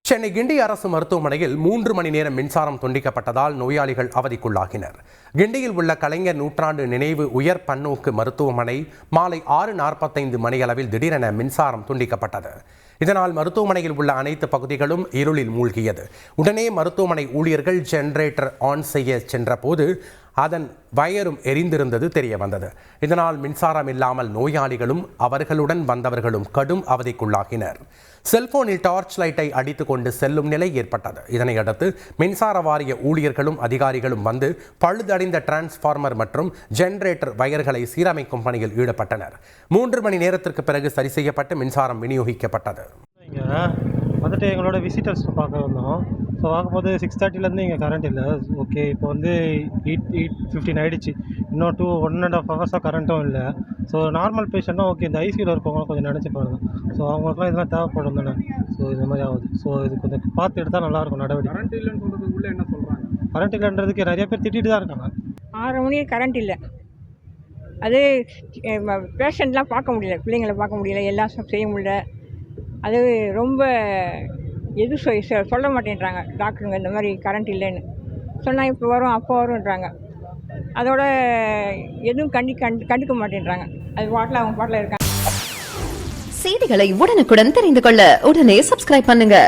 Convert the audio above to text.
சென்னை கிண்டி அரசு மருத்துவமனையில் 3 மணி நேரம் மின்சாரம் துண்டிக்கப்பட்டதால் நோயாளிகள் அவதிக்குள்ளாகினர். கிண்டியில் உள்ள கலைஞர் நூற்றாண்டு நினைவு உயர் பன்னோக்கு மருத்துவமனை மாலை 6:45 மணியளவில் திடீரென மின்சாரம் துண்டிக்கப்பட்டது. இதனால் மருத்துவமனையில் உள்ள அனைத்து பகுதிகளும் இருளில் மூழ்கியது. உடனே மருத்துவமனை ஊழியர்கள் ஜெனரேட்டர் ஆன் செய்ய சென்றபோது அதன் வயரும் எரிந்திருந்தது தெரிய வந்தது. இதனால் மின்சாரம் இல்லாமல் நோயாளிகளும் அவர்களுடன் வந்தவர்களும் கடும் அவதிக்குள்ளாகினர். செல்போனில் டார்ச் லைட்டை அடித்துக் கொண்டு செல்லும் நிலை ஏற்பட்டது. இதனையடுத்து மின்சார வாரிய ஊழியர்களும் அதிகாரிகளும் வந்து பழுதடைந்த டிரான்ஸ்பார்மர் மற்றும் ஜெனரேட்டர் வயர்களை சீரமைக்கும் பணியில் ஈடுபட்டனர். 3 மணி நேரத்திற்கு பிறகு சரி செய்யப்பட்டு மின்சாரம் விநியோகிக்கப்பட்டது. வந்துட்டு எங்களோட விசிட்டர்ஸ் பார்க்க வந்தோம். ஸோ பார்க்கும்போது 6:30லேருந்து இங்கே கரண்ட் இல்லை. ஓகே, இப்போ வந்து 8:15 ஆகிடுச்சு. இன்னும் 1.5 ஹவர்ஸாக கரண்ட்டும் இல்லை. ஸோ நார்மல் பேஷண்ட்னா ஓகே, இந்த ஐசியூவில் இருக்கவங்களும் கொஞ்சம் நினச்சி பாருங்க. ஸோ அவங்களுக்குலாம் இதெல்லாம் தேவைப்படும் தானே. ஸோ இது மாதிரி ஆகுது. ஸோ இது கொஞ்சம் பார்த்து எடுத்தால் நல்லாயிருக்கும் நடவடிக்கை. கரண்ட் இல்லைன்னு சொல்கிறது உள்ளே என்ன சொல்கிறாங்க? கரண்ட் இல்லைன்றதுக்கு நிறைய பேர் திட்டிட்டு தான் இருக்காங்க. 6 மணிக்கு கரண்ட் இல்லை. அது பேஷண்ட்லாம் பார்க்க முடியல, பிள்ளைங்களை பார்க்க முடியல, எல்லாம் செய்ய முடியல. அது ரொம்ப சொல்ல மாட்டேன்றாங்க டாக்டருங்க. இந்த மாதிரி கரண்ட் இல்லைன்னு சொன்னால் இப்போ வரும் அப்போ வரும்ன்றாங்க. அதோட எதுவும் கண்டுக்க மாட்டேன்றாங்க. அது பாட்டில் அவங்க பாட்டில் இருக்காங்க. செய்திகளை உடனுக்குடன் தெரிந்து கொள்ள உடனே சப்ஸ்கிரைப் பண்ணுங்க.